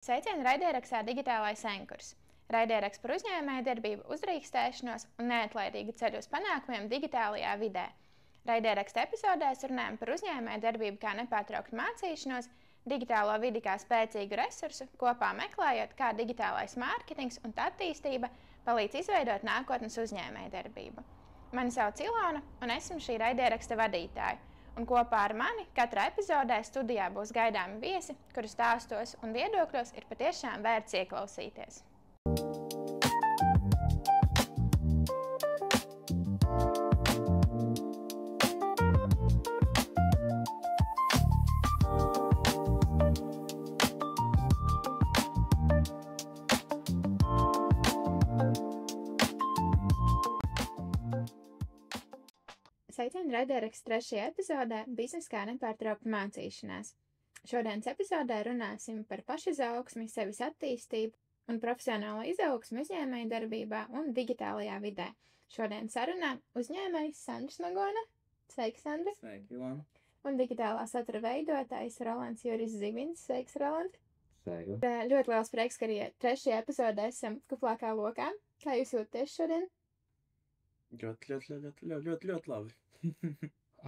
Sveicieni raidierakstā Digitālais Enkurs. Raidieraksts par uzņēmējdarbību, uzdrīkstēšanos un neatlaidīgu ceļu uz panākumiem digitālajā vidē. Raidieraksta epizodēs runājam par uzņēmējdarbību kā nepārtrauktu mācīšanos, digitālo vidi kā spēcīgu resursu, kopā meklējot, kā digitālais mārketings un attīstība palīdz izveidot nākotnes uzņēmējdarbību. Mani sauc Ilona, un esmu šī raidieraksta vadītāja. Un kopā ar mani katrā epizodē studijā būs gaidāmi viesi, kuru stāstos un viedokļos ir patiešām vērts ieklausīties. Sveicieni raidieraksta 3. epizodē Biznesa kā nepārtraukta mācīšanās. Šodienas epizodē runāsim par pašizaugsmi, sevis attīstību un profesionālo izaugsmi uzņēmējdarbībā un digitālajā vidē. Šodien sarunā uzņēmējs Sandrs Magona. Sveiks, Sandri! Sveiki, Ilona! Un digitālā satura veidotājs Rolands Juris Zivins. Sveiks, Roland! Sveiki! Ļoti liels prieks, ka arī 3. epizodē esam kuplākā lokā. Kā jūs jūtaties šodien? Ļoti labi.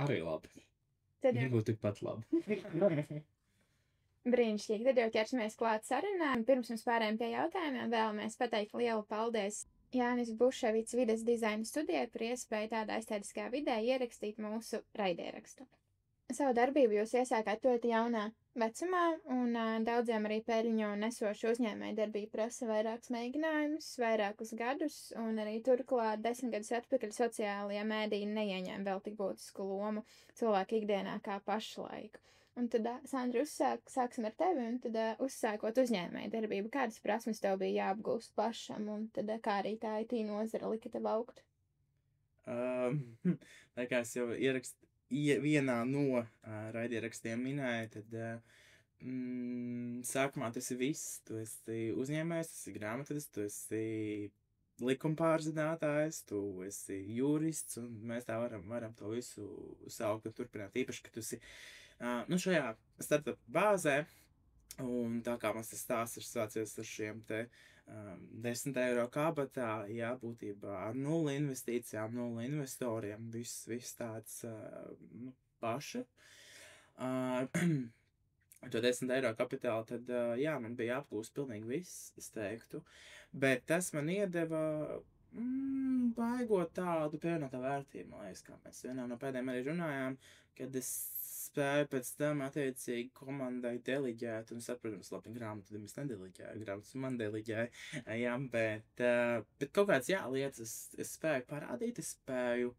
Arī labi. Tad jau Nebūtu tikpat labi. brīnišķīgi. Tad jau ķersimies klāt sarunām. Pirms mēs pārējām pie jautājumiem, vēlamies pateikt lielu paldies Jānis Buševits vides dizaina studijai par iespēju tādā estētiskā vidē ierakstīt mūsu raidierakstu. Savu darbību jūs iesākāt ļoti jaunā vecumā, un daudziem arī peļņu nesošu uzņēmējdarbību prasa vairākus mēģinājumus, vairākus gadus, un arī turklāt 10 gadus atpakaļ sociālajie mēdīji neieņēma vēl tik būtisku lomu cilvēku ikdienā kā pašlaik. Un tad, Sandra, sāksim ar tevi, un tad uzsākot uzņēmējdarbību, kādas prasmes tev bija jāapgūst pašam, un tad kā arī tā IT nozara lika tev augt? Tā kā es jau vienā no raidierakstiem minēju, tad sākumā tas ir viss. Tu esi uzņēmējs, tu esi grāmatvedis, tu esi likumpārzinātājs, tu esi jurists, un mēs tā varam to visu saukt un turpināt. Īpaši, ka tu esi šajā startup bāzē, un tā kā mums tas stāsts ir sācies ar šiem te 10 eiro kabatā, jā, būtībā ar 0 investīcijām, 0 investoriem, viss tāds paša. To 10 eiro kapitālu, tad, jā, man bija jāapgūst pilnīgi viss, es teiktu. Bet tas man iedeva baigot tādu pievienotā vērtību, man liekas, kā mēs vienā no pēdējiem arī runājām, kad es spēju pēc tam attiecīgi komandai deliģēt, un saprotams, labi, grāmatu es nedeliģēju, grāmatas man deliģēja, jā, bet kaut kāds, jā, lietas es spēju parādīt, es spēju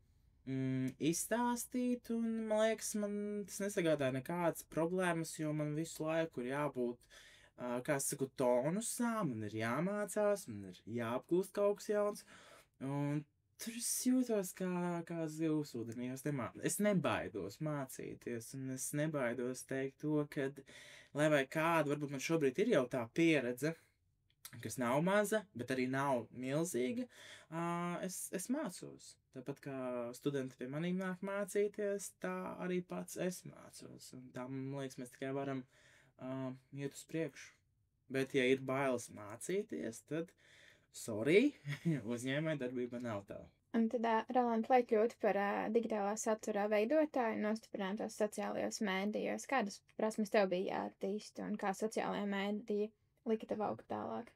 izstāstīt, un, man liekas, man tas nesagādāja nekādas problēmas, jo man visu laiku ir jābūt, kā es saku, tonusā, man ir jāmācās, man ir jāapgūst kaut kas jauns, un tur es jūtos kā zivs ūdenī. Es nebaidos mācīties, un es nebaidos teikt to, ka, lai vai kāda, varbūt man šobrīd ir jau tā pieredze, kas nav maza, bet arī nav milzīga, es mācos. Tāpat kā studenti pie manīm nāk mācīties, tā arī pats es mācos. Un tā, man liekas, mēs tikai varam iet uz priekšu. Bet, ja ir bailes mācīties, tad sorry, uzņēmējdarbība nav tā. Un tad, Roland, lai kļūtu par digitālā satura veidotāju, nostiprinātos sociālajos mēdījos, kādas prasmes tev bija jāattīst un kā sociālajā mēdīja lika tev augt tālāk?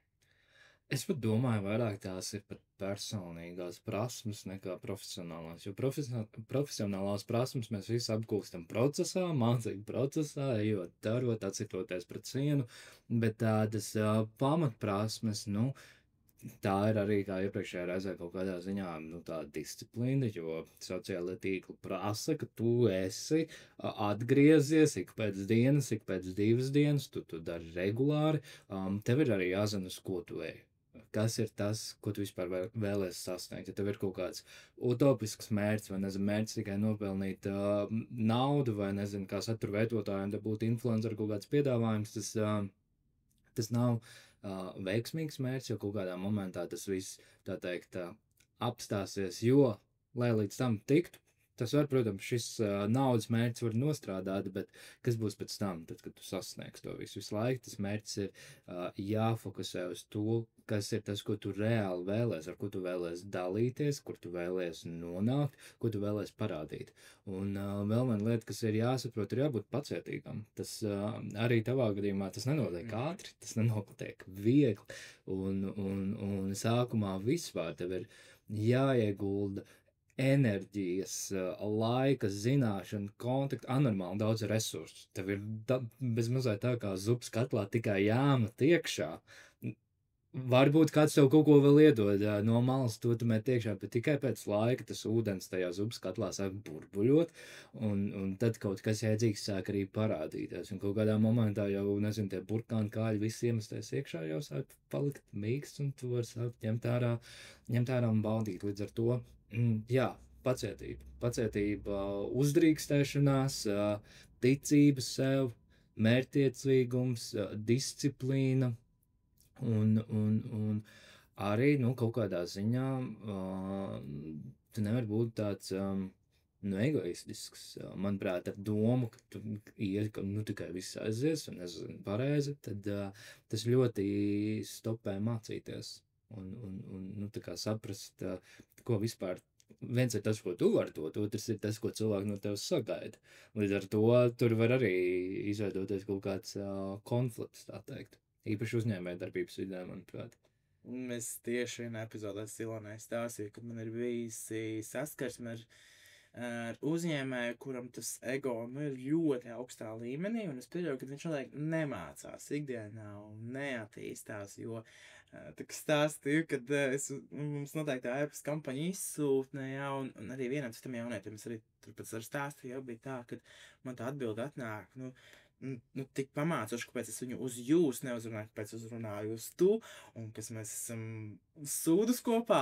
Es pat domāju, vairāk tās ir pat personīgās prasmes nekā profesionālās, jo profesionālās prasmes mēs visi apgūstam procesā, mācību procesā, ejot, darot, atsitoties pret sienu, bet tādas pamatprasmes, tā ir arī, kā iepriekšējā reizē, kaut kādā ziņā tāda disciplīna, jo sociālai tīkli prasa, ka tu esi atgriezies ik pēc dienas, ik pēc 2 dienas, tu dari regulāri, tev ir arī jāzina, uz ko tu ej. Kas ir tas, ko tu vispār vēlies sasniegt? Ja tev ir kaut kāds utopisks mērķis, vai nezinu, mērķis tikai nopelnīt naudu, vai nezinu, kā satura veidotājiem, te būtu influencer kaut kāds piedāvājums, tas nav veiksmīgs mērķis, jo kaut kādā momentā tas viss, tā teikt, apstāsies, jo, lai līdz tam tiktu, Tas var, protams, šis naudas mērķis var nostrādāt, bet kas būs pēc tam, tad, kad tu sasniegs to visu laiku, tas mērķis ir jāfokusē uz to, kas ir tas, ko tu reāli vēlēs, ar ko tu vēlēs dalīties, kur tu vēlēs nonākt, ko tu vēlēs parādīt. Un vēl viena lieta, kas ir jāsaprot, ir jābūt pacietīgam. Tas arī tavā gadījumā tas nenotiek ātri, tas nenotiek viegli, un sākumā vispār tev ir jāiegulda enerģijas, laika, zināšana, kontakta, anormāli daudz resursu. Tev ir bez mazliet tā kā zupas katlā tikai jāmet iekšā. Varbūt kāds tev kaut ko vēl iedod no malas, to tu met iekšā, bet tikai pēc laika tas ūdens tajā zupas katlā sāk burbuļot, un tad kaut kas jēdzīgs sāk arī parādīties. Un kaut kādā momentā jau, nezinu, tie burkāni kāļi visi iemesties iekšā jau sāk palikt mīksts, un tu vari sākt ņemt ārā un baudīt. Līdz ar to, jā, pacietība, uzdrīkstēšanās, ticība sev, mērķtiecīgums, disciplīna, un arī, kaut kādā ziņā tu nevar būt tāds, egoistisks, manuprāt, ar domu, ka tu iet, ka, tikai viss aizies, un es zinu pareizi, tad tas ļoti stopē mācīties, un tā kā saprast, ko vispār. Viens ir tas, ko tu vari dot, otrs ir tas, ko cilvēki no tevis sagaida. Līdz ar to tur var arī izveidoties kaut kāds konflikts, tā teikt. Īpaši uzņēmējdarbības vidē, manuprāt. Es tieši vienā epizodē Silonai stāstīju, kad man ir bijusi saskarsme ar uzņēmēju, kuram tas ego ir ļoti augstā līmenī, un es pieļauju, ka viņš noteikti nemācās ikdienā un neattīstās, jo tā kā stāstīju, kad mums noteikti tā ēpas kampaņa izsūtne, jā, un arī vienam citam jaunietim es arī turpat ar stāstīju, jau bija tā, kad man tā atbilde atnāk, tik pamācoši, kāpēc es viņu uz jūs neuzrunāju, kāpēc uzrunāju uz tu, un kas mēs esam sūdus kopā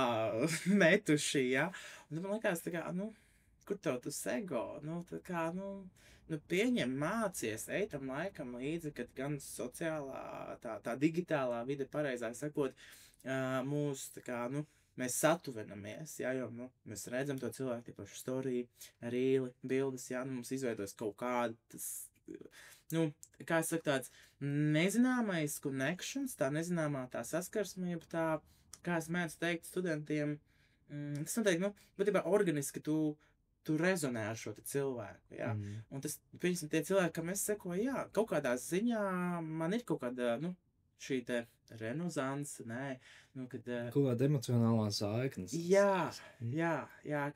metuši, ja, un tad man likās tā kā, kur tev tas ego, tā kā, pieņem, mācies, ej tam laikam līdzi, kad gan sociālā, tā digitālā vide, pareizāk sakot, mūs, tā kā, mēs satuvenamies, jā, jo, mēs redzam to cilvēku, tie paši storiju, rīli, bildes, jā, mums izveidojas kaut kāda, tas, kā es saku, tāds nezināmais connections, tā nezināmā tā saskarsmība, tā, kā es mēdzu teikt studentiem, tas noteikti, būtībā organiski tu rezonē ar šo te cilvēku, jā, un tas, pieņemsim, tie cilvēki, kam es sekoju, jā, kaut kādā ziņā man ir kaut kāda, šī te renozanse, kad... Kaut kāda emocionālā saiknes. Jā,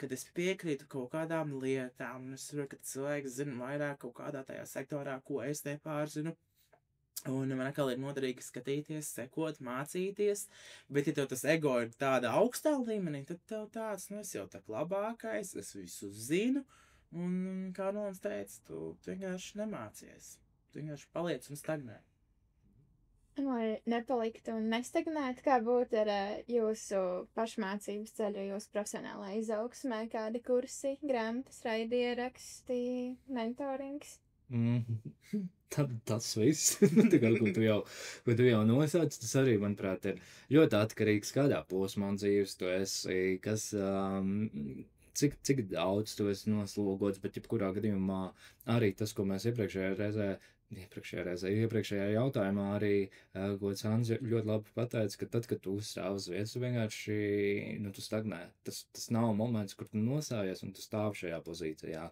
kad es piekrītu kaut kādām lietām, un es saprotu, ka cilvēks zina vairāk kaut kādā tajā sektorā, ko es nepārzinu, un man atkal ir noderīgi skatīties, sekot, mācīties, bet ja tev tas ego ir tāda augstā līmenī, tad tev tāds, es jau tā labākais, es visu zinu, un kā Nolans teica, tu vienkārši nemācies, tu vienkārši paliec un stagnē. Lai nepaliktu un nestagnētu, kā būtu ar jūsu pašmācības ceļu, jūsu profesionālā izaugsmē, kādi kursi, grāmatas, raidieraksti, mentorings? Tas viss, ko tu jau nosauc, tas arī, manuprāt, ir ļoti atkarīgs, kādā posmā dzīves tu esi, kas, cik daudz tu esi noslogots, bet jebkurā gadījumā arī tas, ko mēs iepriekšējā jautājumā arī, ko Sandra ļoti labi pateica, ka tad, kad tu uzstāv uz vietas, vienkārši, tu stagnē. Tas nav moments, kur tu nosājies un tu stāv šajā pozīcijā,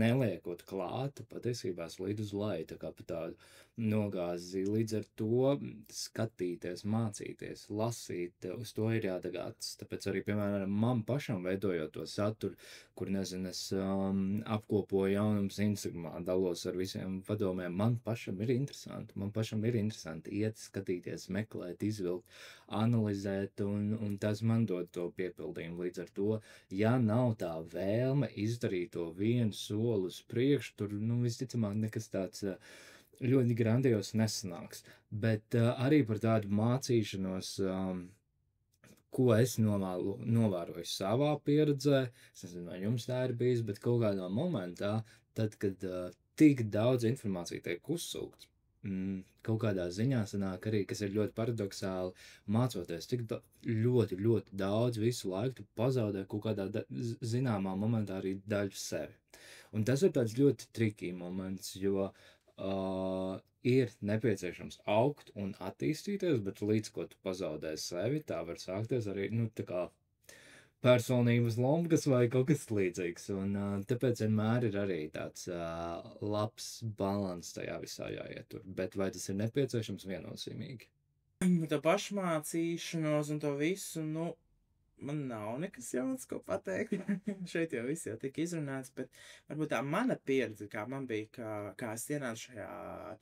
neliekot klāt, patiesībā slīd uz leju, tā kā pa tādu nogāzi. Līdz ar to skatīties, mācīties, lasīt, uz to ir jādagāts. Tāpēc arī, piemēram, man pašam veidojot to saturu, kur, nezinu, es apkopoju jaunumus Instagramā, dalos ar visiem padomiem, man pašam ir interesanti iet, skatīties, meklēt, izvilkt, analizēt, un tas man dod to piepildījumu. Līdz ar to, ja nav tā vēlme izdarīt to vienu soli uz priekšu, tur, visticamāk, nekas tāds ļoti grandios nesanāks. Bet arī par tādu mācīšanos, ko es novēroju savā pieredzē, es nezinu, vai jums tā ir bijis, bet kaut kādā momentā, tad, kad tik daudz informācija tiek uzsūkts, kaut kādā ziņā sanāk arī, kas ir ļoti paradoxāli, mācoties tik ļoti, ļoti daudz visu laiku, tu pazaudē kaut kādā zināmā momentā arī daļu sevi. Un tas ir tāds ļoti trikī moments, jo ir nepieciešams augt un attīstīties, bet līdz ko tu pazaudē sevi, tā var sākties arī, tā kā personības lombas vai kaut kas līdzīgs. Un tāpēc vienmēr ir arī tāds labs balans tajā visā jāietur. Bet vai tas ir nepieciešams viennozīmīgi? Tā pašmācīšanos un to visu, man nav nekas jauns, ko pateikt. Šeit jau viss jau tika izrunāts, bet varbūt tā mana pieredze, kā man bija, kā es ienācu šajā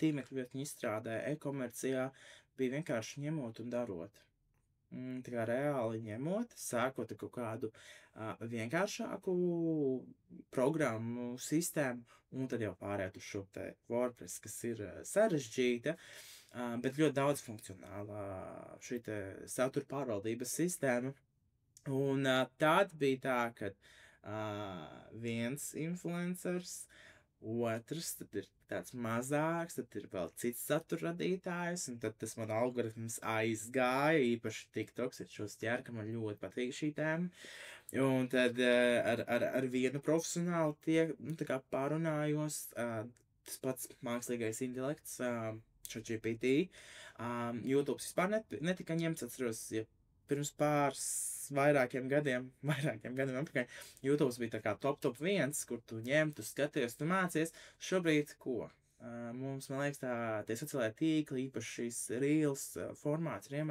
tīmekļa vietņu izstrādē, e-komercijā, bija vienkārši ņemot un darot. Tā kā reāli ņemot, sākot ar kaut kādu vienkāršāku programmu sistēmu, un tad jau pārēt uz šo te WordPress, kas ir sarežģīta, bet ļoti daudz funkcionāla šī te satura pārvaldības sistēma. Un tad bija tā, ka viens influencers, otrs, tad ir tāds mazāks, tad ir vēl cits satura radītājs, un tad tas man algoritms aizgāja, īpaši TikToks, ir šos ķēr, ka man ļoti patīk šī tēma. Un tad ar vienu profesionālu tā kā pārunājos, tas pats mākslīgais intelekts, ChatGPT, YouTube vispār netika ņemts, atceros, ja pirms vairākiem gadiem apakaļ, YouTube bija tā kā top 1, kur tu ņem, tu skaties, tu mācies. Šobrīd ko? Mums, man liekas, tie sociālai tīkli, īpaši šīs reels formāts ir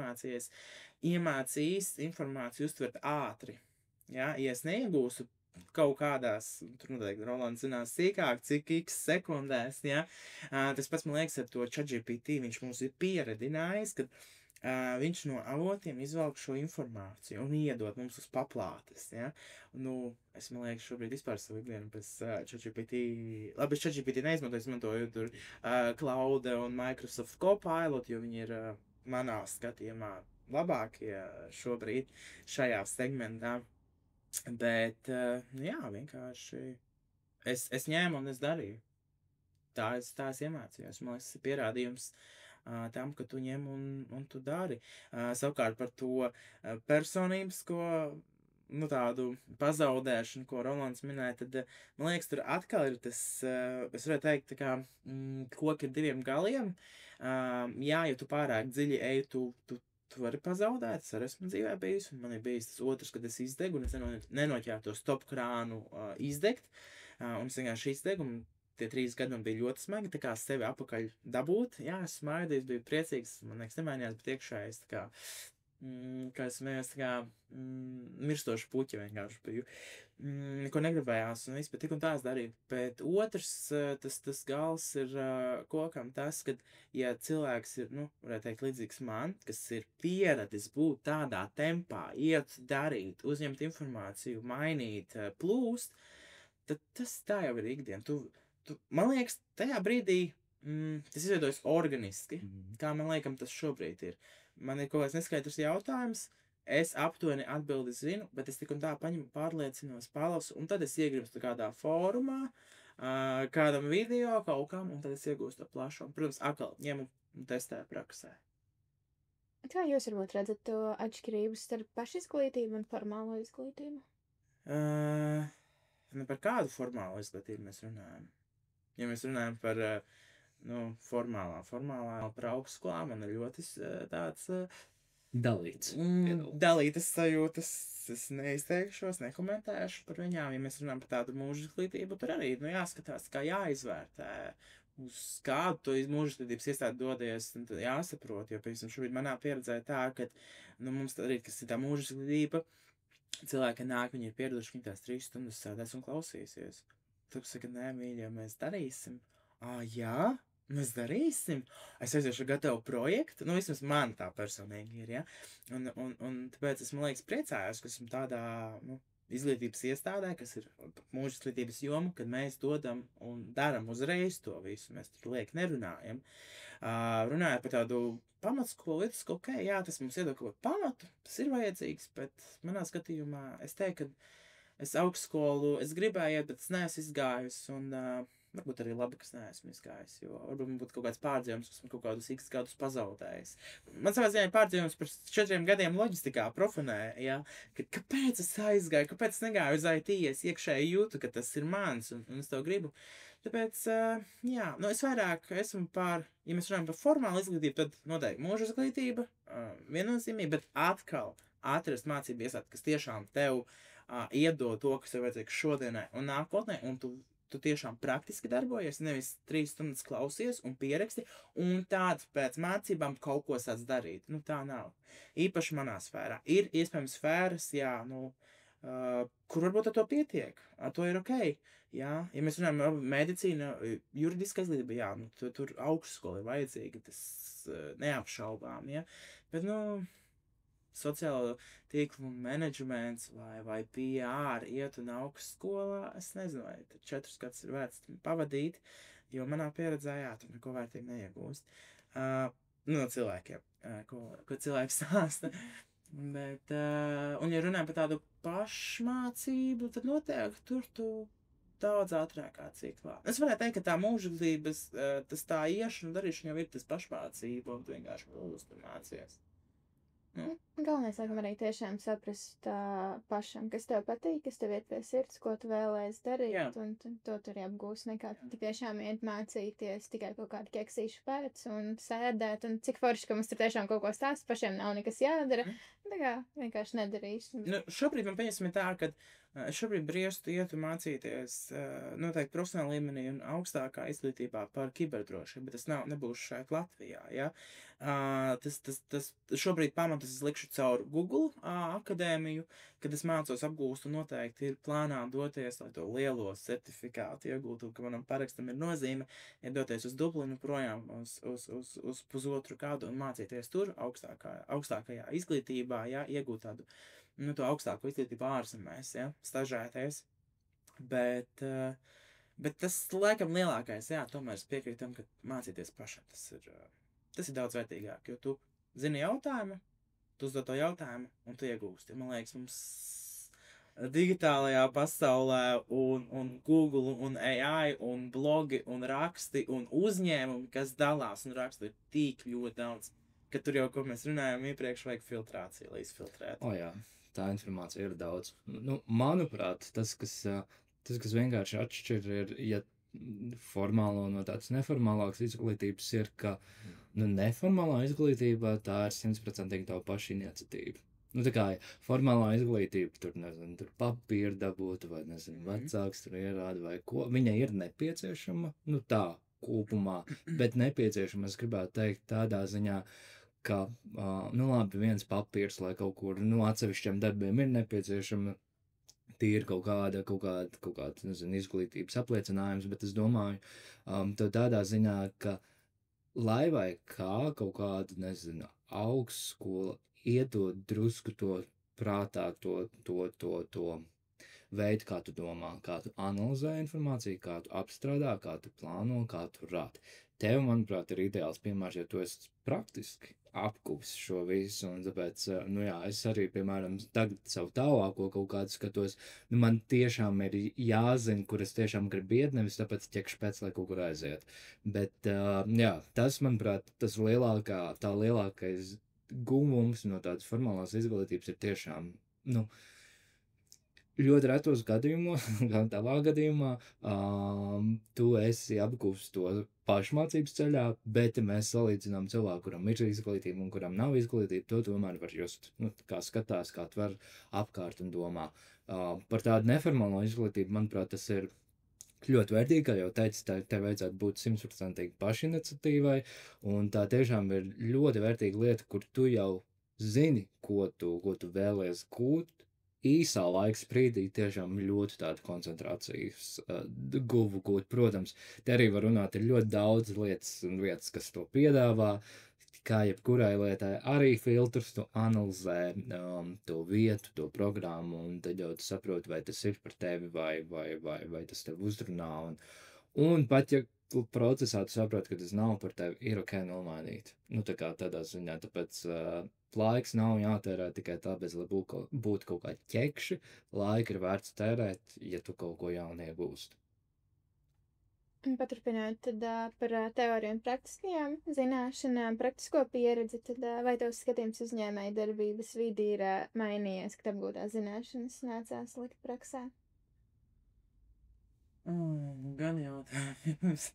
iemācījis informāciju uztvert ātri. Ja es neiegūstu kaut kādās, tur noteikti Rolands zinās sīkāk, cik x sekundēs, ja, tas pats, man liekas, ar to ChatGPT, viņš mums ir pieredinājis, ka viņš no avotiem izvelk šo informāciju un iedod mums uz paplātes, ja? Es, man liekas, šobrīd vispār savu ikdienu pēc ChatGPT, labi, es ChatGPT izmantoju tur Cloud un Microsoft Copilot, jo viņi ir manā skatījumā labākie šobrīd šajā segmentā, bet, jā, vienkārši es ņēmu un es darīju. Tā es iemācījos, man liekas, tas ir pierādījums tam, ka tu ņem un tu dari. Savukārt par to personības, tādu pazaudēšanu, ko Rolands minēja, tad, man liekas, tur atkal ir tas, es varētu teikt, tā kā koki ar diviem galiem. Jā, ja tu pārāk dziļi eji, tu vari pazaudēt, es arī esmu dzīvē bijis, un man ir bijis tas otrs, kad es izdegu, un es nenoķēru to stop krānu izdegt, un es vienkārši izdegu, un tie 3 gadi man bija ļoti smagi, tā kā sevi apakaļ dabūt. Jā, es smaidīju, biju priecīgs, man nekas nemainījās, bet iekšā es tā kā, kā es smējos, tā kā mirstoši puķi vienkārši biju. Neko negribējās, un viss, bet tik un tā es darīju. Bet otrs, tas gals ir kokam tas, ka, ja cilvēks ir, varētu teikt, līdzīgs man, kas ir pieradis būt tādā tempā, iet darīt, uzņemt informāciju, mainīt, plūst, tad tas tā jau ir ikdiena. Man liekas, tajā brīdī tas izveidojas organiski, kā man liekam tas šobrīd ir. Man ir kaut kāds neskaidrs jautājums, es aptuveni atbildi zinu, bet es tik un tā paņemu, pārliecinos, palasu, un tad es iegrimstu kādā fórumā, kādam video, kaut kam, un tad es iegūstu plašu. Un, protams, atkal ņemu un testēju praksē. Kā jūs varbūt redzat to atšķirību starp pašizglītību un formālo izglītību? Par kādu formālu izglītību mēs runājam? Ja mēs runājam par formālā par augstskolām, man ir ļoti tāds dalītas sajūtas. Es neizteikšos, nekomentēšu par viņām. Ja mēs runājam par tādu mūža izglītību, tur arī jāskatās, kā jāizvērtē, uz kādu to mūža izglītības iestādi dodies, un tad jāsaprot, jo, piemēram, šobrīd manā pieredzē tā, ka mums arī, kas ir tā mūža izglītība, cilvēki nāk, viņi ir pieraduši, viņi tās 3 stundas sēdēs un klausīsies. Tu saki, nē, mīļie, mēs darīsim. Jā, mēs darīsim. Es aiziešu gatavu projektu. Vismaz man tā personīgi ir, ja. Un tāpēc es, man liekas, priecājos, ka esmu tādā, izglītības iestādē, kas ir mūža izglītības joma, kad mēs dodam un daram uzreiz to visu. Mēs tur lieki nerunājam. Runājot par tādu pamatskolu, ok, jā, tas mums iedod kaut pamatu, tas ir vajadzīgs, bet manā skatījumā es teiktu, ka es augstskolu, es gribēju iet, bet es neesmu izgājus, un varbūt arī labi, kas neesmu izgājis, jo varbūt man būtu kaut kāds pārdzīvums, esmu kaut kādus x gadus pazaudējis. Man savā ziņā ir pārdzīvums par 4 gadiem loģistikā profinē, ja, kāpēc es aizgāju, kāpēc es negāju uz IT, es iekšēji jūtu, ka tas ir mans, un es to gribu. Tāpēc, jā, nu es vairāk esmu par, ja mēs runājam par formālu izglītību, tad noteikti mūža izglītība, viennozīmīgi, bet atkal atrast mācību iestādi, kas tiešām tev iedod to, kas tev vajadzīgs šodienai un nākotnē, un tu tiešām praktiski darbojies, nevis 3 stundas klausies un pieraksti, un tād pēc mācībām kaut ko sāc darīt. Nu, tā nav. Īpaši manā sfērā. Ir iespējams sfēras, jā, nu, kur varbūt ar to pietiek. Ar to ir ok. Jā, ja mēs runājam par medicīnu, juridiska izglītība, jā, nu, tur augstskola ir vajadzīga, tas neapšaubām, jā. Bet, nu, sociālo tīklu menedžments vai PR iet un augstskolā, es nezinu, vai 4 gadus ir vērts pavadīt, jo manā pieredzē, jā, tur neko vērtīgi neiegūst. No cilvēkiem, ko cilvēks stāsta. Bet, un ja runājam par tādu pašmācību, tad noteikti tur tu daudz ātrākā ciklā. Es varētu teikt, ka tā mūžības, tas tā iešana, darīšana jau ir tas pašmācība, un tu vienkārši kļūst un mācies. Galvenais, laikam, arī tiešām saprast pašam, kas tev patīk, kas tev iet pie sirds, ko tu vēlēsi darīt, un to tur apgūst, nekā tik tiešām iet mācīties tikai kaut kādu keksīšu pēc un sēdēt, un cik forši, ka mums tur tiešām kaut ko stāst, pašiem nav nekas jādara, tā kā vienkārši nedarīs. Nu, šobrīd man pieņemsim tā, ka šobrīd briestu ietu mācīties noteikti profesionāla līmenī un augstākā izglītībā par kiberdrošību, bet tas nebūs šeit Latvijā, ja? Tas šobrīd pamatus es likšu caur Google akadēmiju, kad es mācos apgūstu, noteikti ir plānā doties, lai to lielo certifikātu iegūtu, ka manam parakstam ir nozīme, ja doties uz Dublinu projām uz pusotru gadu un mācīties tur augstākajā izglītībā, ja, iegūt tādu to augstāko izglītību ārzemēs, ja, stažēties, bet tas laikam lielākais, jā, tomēr es piekrītu tam, ka mācīties pašam, tas ir daudz vērtīgāk, jo tu zini jautājumu, tu uzdod to jautājumu, un tu iegūsti. Man liekas, mums digitālajā pasaulē un Google un AI un blogi un raksti un uzņēmumi, kas dalās un raksta, ir tik ļoti daudz, ka tur jau, ko mēs runājām iepriekš, vajag filtrāciju, lai izfiltrētu. Jā. Tā informācija ir daudz. Nu, manuprāt, tas, kas vienkārši atšķir, ir, ja formālo no tādas neformālākas izglītības ir, ka neformālā izglītībā tā ir 100% tavu pašu iniciatīva. Nu, tā kā formālā izglītība, tur, nezinu, tur papīru dabūt, vai, nezinu, vecāks tur ierāda, vai ko. Viņai ir nepieciešama, nu tā, kopumā, bet nepieciešama, es gribētu teikt, tādā ziņā, ka, nu labi, viens papīrs, lai kaut kur, atsevišķiem darbiem ir nepieciešama tīri kaut kāda, nezinu, izglītības apliecinājums, bet es domāju, to tādā ziņā, ka lai vai kā kaut kāda, nezinu, augstskola iedod drusku to prātā, to veidu, kā tu domā, kā tu analizē informāciju, kā tu apstrādā, kā tu plāno, kā tu rādi. Tev, manuprāt, ir ideāls piemērs, jo tu esi praktiski apkūps šo visu, un tāpēc, es arī, piemēram, tagad savu tālāko kaut kādu skatos, man tiešām ir jāzina, kur es tiešām gribu iet, nevis tāpēc ķekšu pēc, lai kaut kur aiziet. Bet, tas, manuprāt, tā lielākais guvums no tādas formālās izglītības ir tiešām, ļoti retos gadījumos, gan tavā gadījumā, tu esi apgūst to pašmācības ceļā, bet ja mēs salīdzinām cilvēku, kuram ir izglītība un kuram nav izglītība, to tomēr var just, kā skatās, kā tver apkārt un domā. Par tādu neformālo izglītību, manuprāt, tas ir ļoti vērtīgi, kā jau teicu, te vajadzētu būt 100% pašiniciatīvai, un tā tiešām ir ļoti vērtīga lieta, kur tu jau zini, ko tu vēlies gūt, īsā laika sprīdī tiešām ļoti tādu koncentrācijas guvu gūt. Protams, te arī var runāt, ir ļoti daudz lietas, kas to piedāvā, kā jebkurai lietai arī filtrus, tu analizē to vietu, to programmu, un tad jau tu saproti, vai tas ir par tevi, vai tas tev uzrunā, un pat, ja procesā tu saproti, ka tas nav par tevi, ir ok nomainīt. Tā kā tādā ziņā, tāpēc laiks nav jātērē tikai tāpēc, lai būtu kaut kādi ķekši, laika ir vērts tērēt, ja tu kaut ko jaunu iegūst. Un paturpināt tad par teoriju un praktiskajām zināšanām, praktisko pieredzi, tad vai tavs skatījums uzņēmēja darbības vidi ir mainījies, kad apgūtās zināšanas nācās likt praksē? Gan jautājums.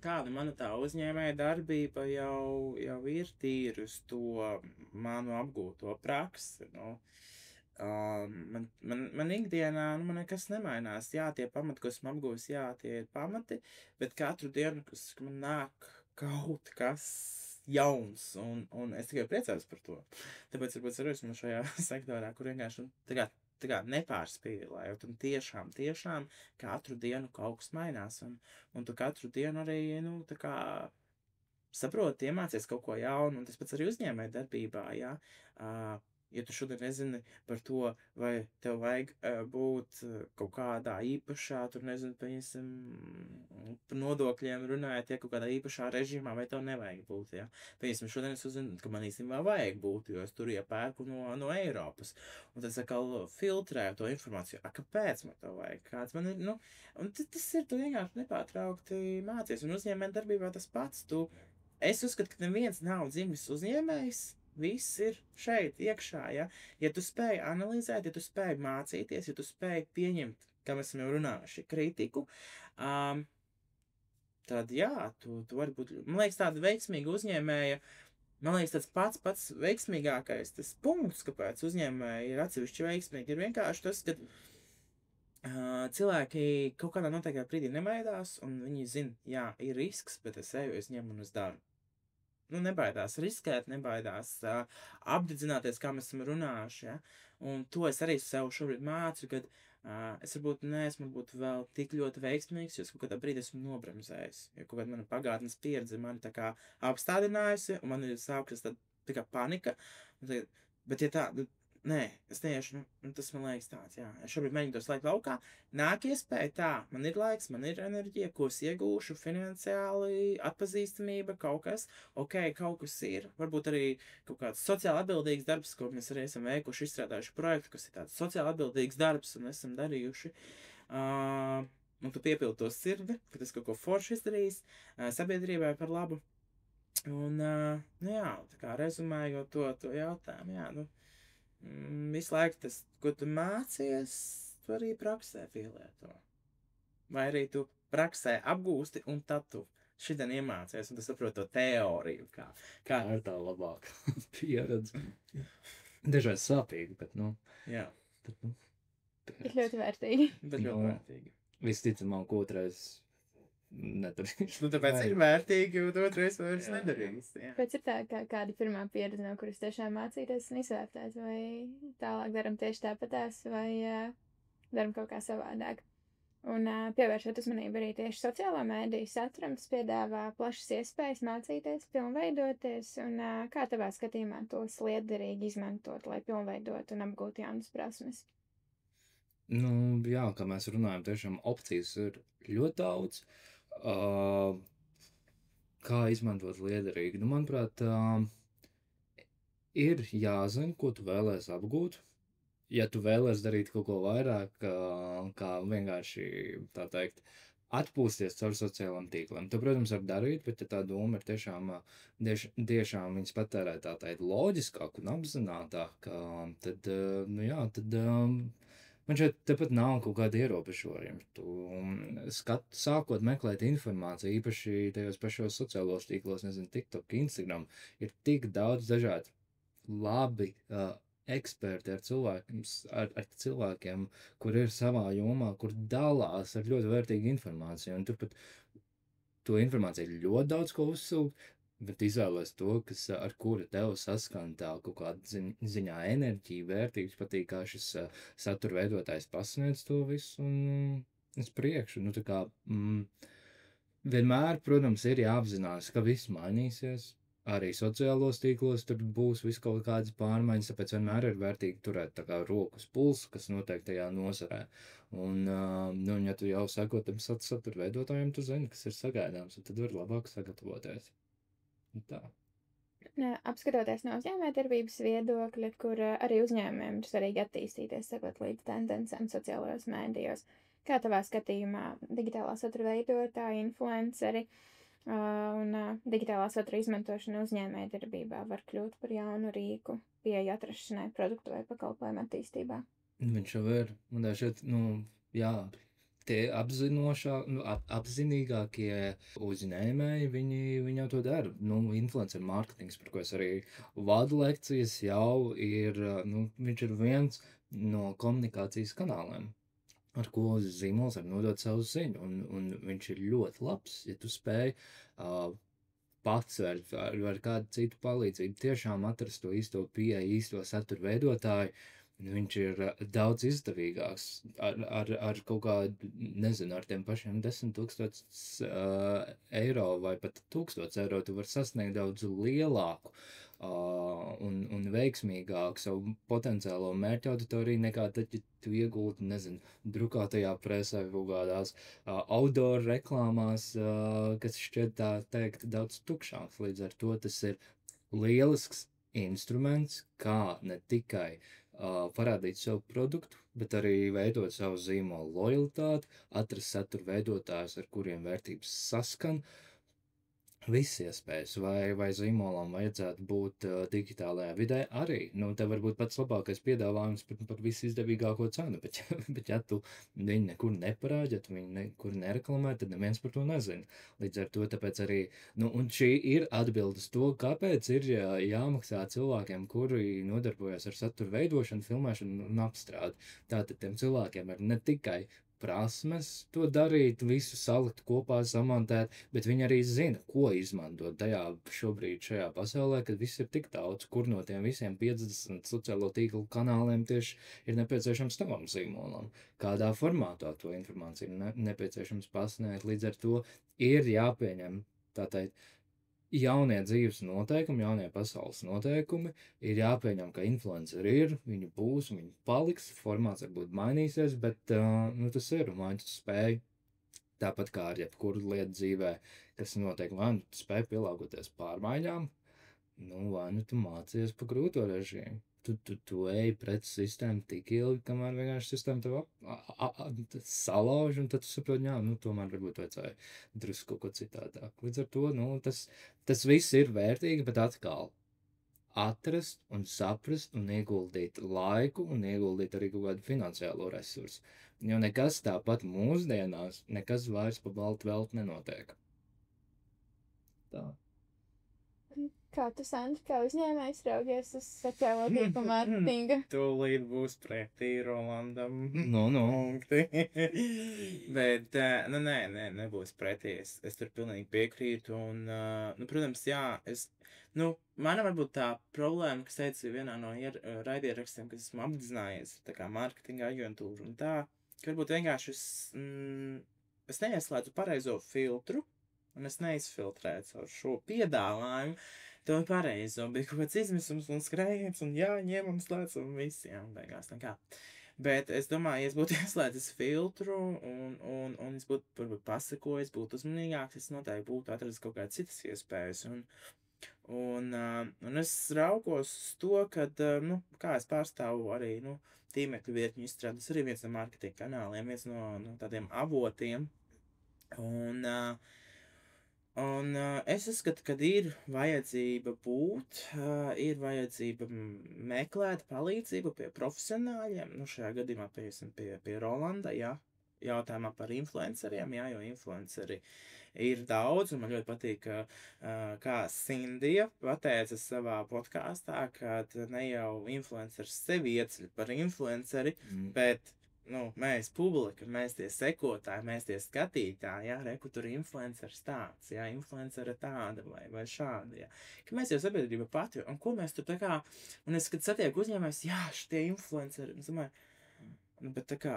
Kāda mana tā uzņēmēja darbība jau ir tīri uz to manu apgūto praksi, nu. Man ikdienā, man nekas nemainās. Jā, tie pamati, ko esmu apguvis, jā, tie ir pamati, bet katru dienu, kas man nāk kaut kas jauns, un es tikai priecājos par to. Tāpēc varbūt arī esmu šajā sektorā, kur vienkārši tā kā nepārspīlējot, un tiešām katru dienu kaut kas mainās, un tu katru dienu arī, nu, tā kā saproti, iemācies kaut ko jaunu, un tas pats arī uzņēmē darbībā, jā. Ja tu šodien nezini par to, vai tev vajag būt kaut kādā īpašā, tur nezinu, paņemsim, par nodokļiem runājot, ja kaut kādā īpašā režīmā, vai tev nevajag būt, ja. Paņemsim, šodien es uzzinu, ka man īstenībā vajag būt, jo es tur iepērku no Eiropas. Un tad atkal filtrēju to informāciju. Kāpēc man to vajag? Kāds man ir, nu, un tas ir, tu vienkārši nepārtraukti mācies. Un uzņēmē darbībā tas pats. Es uzskatu, ka neviens nav dzimis uzņēmējs. Viss ir šeit, iekšā, ja? Ja tu spēj analizēt, ja tu spēj mācīties, ja tu spēj pieņemt, kā mēs esam jau runājuši, kritiku, tad jā, tu vari būt, man liekas, tāda veiksmīga uzņēmēja, man liekas, tāds pats veiksmīgākais, tas punkts, kāpēc uzņēmēji ir atsevišķi veiksmīgi, ir vienkārši tas, ka cilvēki kaut kādā noteiktā brīdī nebaidās, un viņi zina, jā, ir risks, bet es eju, es ņemu un es daru. Nu, nebaidās riskēt, nebaidās apdedzināties, kā mēs esam runājuši, ja? Un to es arī sev šobrīd mācu, kad es varbūt neesmu vēl tik ļoti veiksmīgs, jo es kaut kādā brīdī esmu nobremzējis, jo kaut kāda mana pagātnes pieredze mani tā kā apstādinājusi, un man ir sākusies tā kā panika, bet ja tā, nē, es neiešu, tas man liekas tāds, jā, es šobrīd mēģinu to slēgt laukā, nāk iespēja tā, man ir laiks, man ir enerģija, ko es iegūšu, finansiāli, atpazīstamība, kaut kas, kaut kas ir, varbūt arī kaut kāds sociāli atbildīgs darbs, ko mēs arī esam veikuši, izstrādājuši projektu, kas ir tāds sociāli atbildīgs darbs, un esam darījuši, un tu piepildi to sirdi, ka tas kaut ko forši izdarījis, sabiedrībai par labu, un, nu jā, tā kā rezumējot to jautājumu, jā, nu, visu laiku tas, ko tu mācies, tu arī praksē pielieto. Vai arī tu praksē apgūsti, un tad tu šitien iemācies, un tu saproti to teoriju, kā ir tā labāka pieredze. Dažreiz sāpīgi, bet, nu. Jā. Tad, nu. Ir ļoti vērtīgi. Bet ļoti vērtīgi. Visticamāk, otrais nedarīšu. Nu, tāpēc ir vērtīgi, un otrais vairs nedarīs. Pēc ir tā, kāda pirmā pieredze, no kuras tiešām mācīties un izvērtēt, vai tālāk daram tieši tāpatās, vai daram kaut kā savādāk. Un pievēršot uzmanību arī tieši sociālā mēdīju saturam, tas piedāvā plašas iespējas mācīties, pilnveidoties, un kā tavā skatījumā tos liederīgi izmantot, lai pilnveidotu un apgūtu jaunas prasmes? Nu, jā, kā mēs runājam, tiešām opcijas ir ļoti daudz. Kā izmantot liederīgi? Nu, manuprāt, ir jāzina, ko tu vēlēsi apgūt. Ja tu vēlēsi darīt kaut ko vairāk, kā vienkārši, tā teikt, atpūsties caur sociālajiem tīkliem. Tu, protams, var darīt, bet ja tā doma ir tiešām viņas patērēt tā teikt loģiskāk un apzinātāk, tad, nu jā, tad man šeit tepat nav kaut kāda ierobežojuma. Tu sākot meklēt informāciju, īpaši tajos pašos sociālos tīklos, nezinu, TikTok, Instagram, ir tik daudz dažādi labi eksperti ar cilvēkiem, kur ir savā jomā, kur dalās ar ļoti vērtīgu informāciju, un turpat to informāciju ir ļoti daudz ko uzsūkt, bet izvēlēs to, ar kuru tev saskan tā kaut kāda ziņā enerģija, vērtības, patīk, kā šis satura veidotājs pasniedz to visu un uz priekšu. Nu, tā kā vienmēr, protams, ir jāapzinās, ka viss mainīsies. Arī sociālos tīklos tur būs visu kaut kādas pārmaiņas, tāpēc vienmēr ir vērtīgi turēt tā kā rokas pulsu, kas notiek tajā nozarē. Un, nu, ja tu jau seko tam satura veidotājiem, tu zini, kas ir sagaidāms, un tad var labāk sagatavoties. Tā. Apskatoties no uzņēmējdarbības viedokļa, kur arī uzņēmumiem ir svarīgi attīstīties, sekot līdz tendencēm sociālajos mēdījos. Kā tavā skatījumā digitālā satura veidotāji, influenceri un digitālā satura izmantošana uzņēmējdarbībā var kļūt par jaunu rīku pieeja atrašanai produktu vai pakalpojumu attīstībā? Viņš jau ir, un šeit, jā, tie apzinīgākie uzņēmēji, viņi jau to dara. Influencer marketings, par ko es arī vadu lekcijas, jau ir, viņš ir viens no komunikācijas kanāliem, ar ko zīmols var nodot savu ziņu, un viņš ir ļoti labs, ja tu spēj pats ar kādu citu palīdzību tiešām atrast to īsto pieeju, īsto satura veidotāju. Viņš ir daudz izdevīgāks ar kaut kādu, nezinu, ar tiem pašiem 10,000 eiro vai pat 1,000 eiro tu var sasniegt daudz lielāku un veiksmīgāku savu potenciālo mērķu auditoriju nekā tad, ja tu iegūtu, nezinu, drukātajā presē kaut kādās outdoor reklāmās, kas šķiet tā teikt daudz tukšāks. Līdz ar to tas ir lielisks instruments, kā ne tikai parādīt savu produktu, bet arī veidot savu zīmolu lojalitāti, atrast satura veidotājus, ar kuriem vērtības saskan. Viss iespējas, vai zīmolam vajadzētu būt digitālajā vidē arī. Te var būt pats labākais piedāvājums par visizdevīgāko cenu, bet ja tu viņu nekur neparādi, ja tu viņu nekur nereklamē, tad neviens par to nezina. Līdz ar to tāpēc arī, un šī ir atbildes to, kāpēc ir jāmaksā cilvēkiem, kuri nodarbojas ar satura veidošanu, filmēšanu un apstrādi. Tātad tiem cilvēkiem ir ne tikai prasmes to darīt, visu salikt kopā, samontēt, bet viņi arī zina, ko izmantot šobrīd šajā pasaulē, kad viss ir tik daudz, kur no tiem visiem 50 sociālo tīklu kanāliem tieši ir nepieciešams tavam zīmolam. Kādā formātā to informāciju ir nepieciešams pasniegt, līdz ar to ir jāpieņem, tā teikt, jaunie dzīves noteikumi, jaunie pasaules noteikumi, ir jāpieņem, ka influenceri ir, viņi būs, viņi paliks, formāts varbūt mainīsies, bet tas ir, un vai tu spēj, tāpat kā ar jebkuru lietu dzīvē, kas notiek, vai tu spēj pielāgoties pārmaiņām, vai tu mācies pa grūto režīmu. Tu ej pret sistēmu tik ilgi, kamēr vienkārši sistēma tev salauž, un tad tu saproti, tomēr varbūt vajadzēja drusku kaut ko citādāk. Līdz ar to, tas viss ir vērtīgi, bet atkal atrast un saprast un ieguldīt laiku un ieguldīt arī kaut kādu finansiālo resursu. Jo nekas tāpat mūsdienās, nekas vairs pa baltu velti nenotiek. Tā. Kā tu, Sandra, kā uzņēmējs raugies uz sociālo tīklu mārketingu? Tūlīt būs pretī Rolandam. Punkti. Bet, nebūs pretī. Es tur pilnīgi piekrītu. Un, protams, jā, mana varbūt tā problēma, kas teica vienā no raidierakstiem, kad esmu apzinājies tā kā mārketinga aģentūru un tā, ka varbūt vienkārši es neieslēdzu pareizo filtru un es neizfiltrēju caur šo piedāvājumu. To ir pareizo, bija kaut kāds izmisums un skrējiens un ņem un slēdz un viss, beigās nekā. Bet es domāju, ja es būtu ieslēdzis filtru un es būtu varbūt pasakojis, būtu uzmanīgāks, es noteikti būtu atradis kaut kādas citas iespējas. Un es raugos uz to, kad, kā es pārstāvu arī, tīmekļu vietņu izstrādes, arī viens no mārketinga kanāliem, viens no tādiem avotiem. Un es uzskatu, ka ir vajadzība ir vajadzība meklēt palīdzību pie profesionāļiem, šajā gadījumā pie Rolanda, jautājumā par influenceriem, jo influenceri ir daudz, un man ļoti patīk, kā Sindija pateica savā podkāstā, ka ne jau influenceris sevi ieceļ par influenceri, bet mēs publika, mēs tie sekotāji, mēs tie skatītāji, reku tur influenceris tāds, influencera tāda vai šāda, ka mēs jau sabiedrība pati, un ko mēs tur tā kā, un es, kad satieku uzņēmējs, šitie influenceri, es domāju, bet tā kā,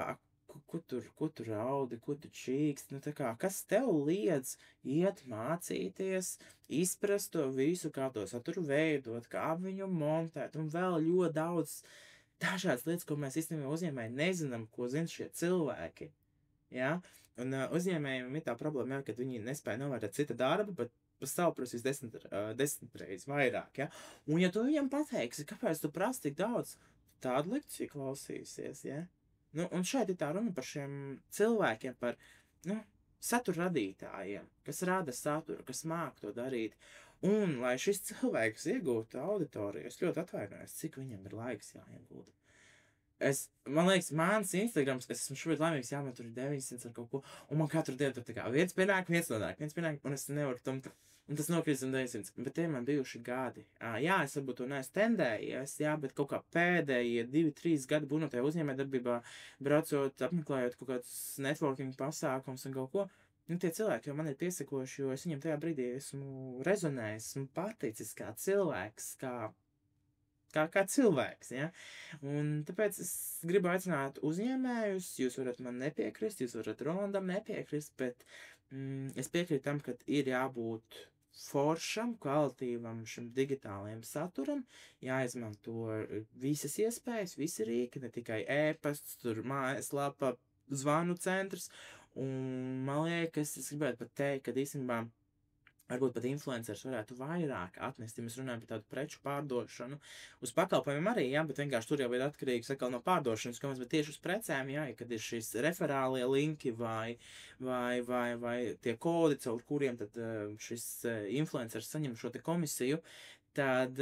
ko tur raudi, ko tu čīkst, tā kā, kas tev liedz iet mācīties, izprast to visu, kā to saturu veidot, kā viņu montēt, un vēl ļoti daudz dažādas lietas, ko mēs īstenībā uzņēmēji nezinām, ko zina šie cilvēki. Un uzņēmējiem ir tā problēma, kad viņi nespēja novērtēt cita darbu, bet savu prasīs 10 reizes vairāk, ja? Un ja tu viņam pateiksi, kāpēc tu prasi tik daudz, tādu lekciju klausīsies, ja? Nu, un šeit ir tā runa par šiem cilvēkiem, par, nu, satura radītājiem, kas rada saturu, kas māk to darīt. Un, lai šis cilvēks iegūtu auditoriju, es ļoti atvainojos, cik viņam ir laiks jāiegūda. Man liekas, mans Instagrams, es esmu šobrīd laimīgs, jā, man tur ir 900 ar kaut ko, un man katru dienu tur tā kā viens pienāk, un es nevaru tam, un tas nokrīt zem 900, bet tie man bijuši gadi. Jā, es varbūt to neesmu tendējies, jā, bet kaut kā pēdējie 2-3 gadi būnu tajā uzņēmējdarbībā, braucot, apmeklējot kaut kādus networking pasākums un kaut ko, nu, tie cilvēki jau man ir piesakojuši, jo es viņam tajā brīdī esmu rezonējis, esmu paticis kā cilvēks, kā cilvēks, ja? Un tāpēc es gribu aicināt uzņēmējus, jūs varat man nepiekrist, jūs varat Rolandam nepiekrist, bet es piekrītu tam, ka ir jābūt foršam, kvalitīvam šim digitālajam saturam, jāizmanto visas iespējas, visi rīki, ne tikai e-pasts, tur mājaslapa, zvanu centrs, un man liekas, es gribētu pat teikt, ka īstenībā varbūt pat influencers varētu vairāk atnest, ja mēs runājam par tādu preču pārdošanu. Uz pakalpojumiem arī, jā, bet vienkārši tur jau ir atkarīgs atkal no pārdošanas, bet tieši uz precēm, jā, kad ir šīs referālie linki vai tie kodi, caur kuriem tad šis influencers saņem šo te komisiju, tad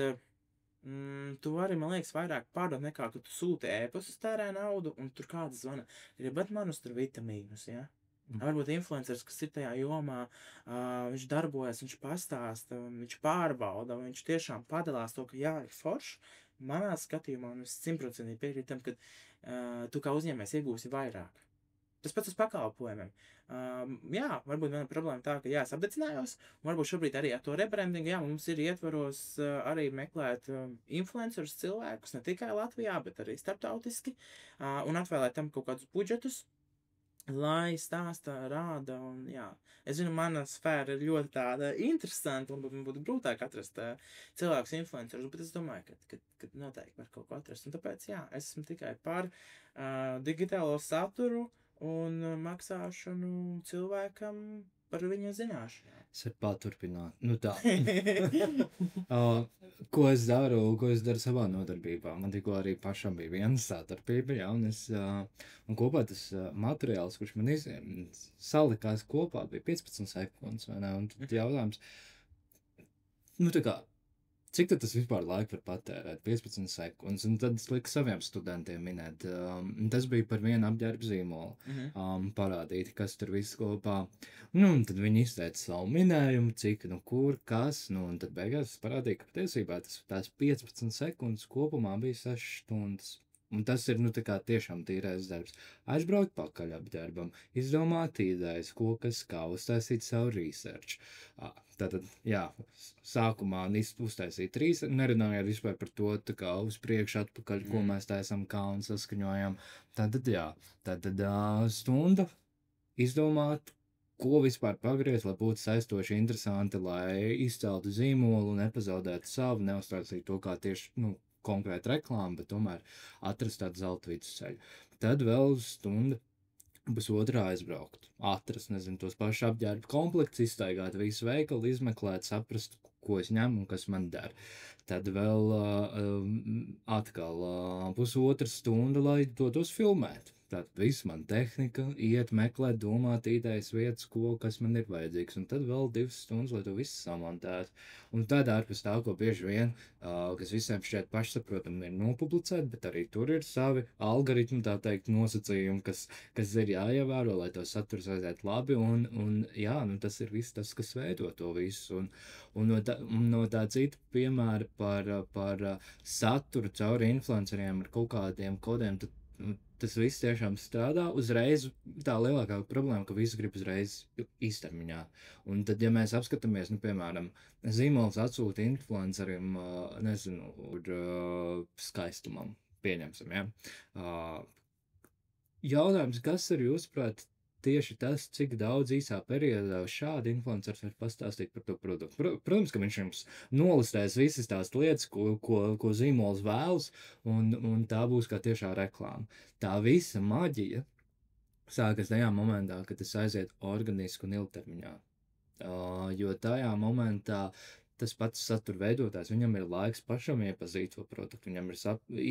tu vari, man liekas, vairāk pārdot nekā, ka tu sūti ēpastus, tērē naudu, un tur kāds zvana, gribat manus tur vitamīnus, jā? Varbūt influencers, kas ir tajā jomā, viņš darbojas, viņš pastāsta, viņš pārbauda, viņš tiešām padalās to, ka jā, ir forši. Manā skatījumā, un es 100% piekrītu tam, ka tu kā uzņēmējs iegūsi vairāk. Tas pats uz pakalpojumiem. Jā, varbūt mana problēma tā, ka jā, es apdecinājos, un varbūt šobrīd arī ar to rebrandingu, jā, mums ir ietvaros arī meklēt influencerus cilvēkus, ne tikai Latvijā, bet arī starptautiski, un atvēlēt tam kaut kādus budžetus, lai stāsta, rāda, un jā. Es zinu, mana sfēra ir ļoti tāda interesanta, un man būtu grūtāk atrast cilvēkus influencerus, bet es domāju, ka noteikti var kaut ko atrast, un tāpēc, jā, es esmu tikai par digitālo saturu un maksāšanu cilvēkam par viņa zināšanām. Es varu paturpināt. Nu tā. Ko es daru savā nodarbībā? Man tikko arī pašam bija viena sadarbība, jā, un kopā tas materiāls, kurš man salikās kopā, bija 15 sekundes, vai ne? Un tad jautājums, nu tā kā, cik tad tas vispār laika var patērēt? 15 sekundes. Un tad es liku saviem studentiem minēt. Tas bija par vienu apģērbu zīmolu. Parādīt, kas tur viss kopā. Nu, un tad viņi izteica savu minējumu, cik, nu, kur, kas. Nu, un tad beigās parādīja, ka patiesībā tās 15 sekundes kopumā bija 6 stundas. Un tas ir, nu, tā kā tiešām tīrais darbs. Aizbraukt pakaļ apģērbam, izdomāt idejas, ko kas kā, uztaisīt savu research. Tātad, jā, sākumā uztaisīt research, nerunājot vispār par to, tā kā uz priekšu atpakaļ, ko mēs taisam, kā un saskaņojam. Tātad, jā, stunda izdomāt, ko vispār pagriezt, lai būtu saistoši interesanti, lai izceltu zīmolu, nepazaudētu savu, neuztaisīt to kā tieši, nu, konkrēta reklāma, bet tomēr atrast tādu zelta vidusceļu. Tad vēl stunda, pusotrā aizbraukt, atrast, nezinu, tos pašus apģērbu komplektus, izstaigāt visu veikalu, izmeklēt, saprast, ko es ņemu un kas man der. Tad vēl atkal pusotra stunda, lai tos filmēt. Tātad viss man tehnika, iet, meklēt, domāt, idejas vietas, kas man ir vajadzīgs. Un tad vēl 2 stundas, lai to visu samontētu. Un tad ārpus tā, ko bieži vien, kas visiem šķiet pašsaprotami, ir nopublicēt, bet arī tur ir savi algoritmi, tā teikt, nosacījumi, kas ir jāievēro, lai to saturs aiziet labi. Un jā, nu tas ir viss tas, kas veido to visu. Un no tā cita piemēra par saturu cauri influenceriem ar kaut kādiem kodiem, tad tas viss tiešām strādā uzreiz. Tā lielākā problēma, ka visi grib uzreiz īstermiņā. Un tad, ja mēs apskatāmies, nu, piemēram, zīmols atsūta influencerim, nezinu, skaistumam, pieņemsim, ja? Jautājums, kas ir jūsuprāt tieši tas, cik daudz īsā periodā šādi influencers var pastāstīt par to produktu. Protams, ka viņš jums nolistēs visas tās lietas, ko zīmols vēlas, un tā būs kā tiešā reklāma. Tā visa maģija sākas tajā momentā, kad tas aiziet organiski un ilgtermiņā. Jo tajā momentā tas pats satura veidotājs, viņam ir laiks pašam iepazīt to produktu, viņam ir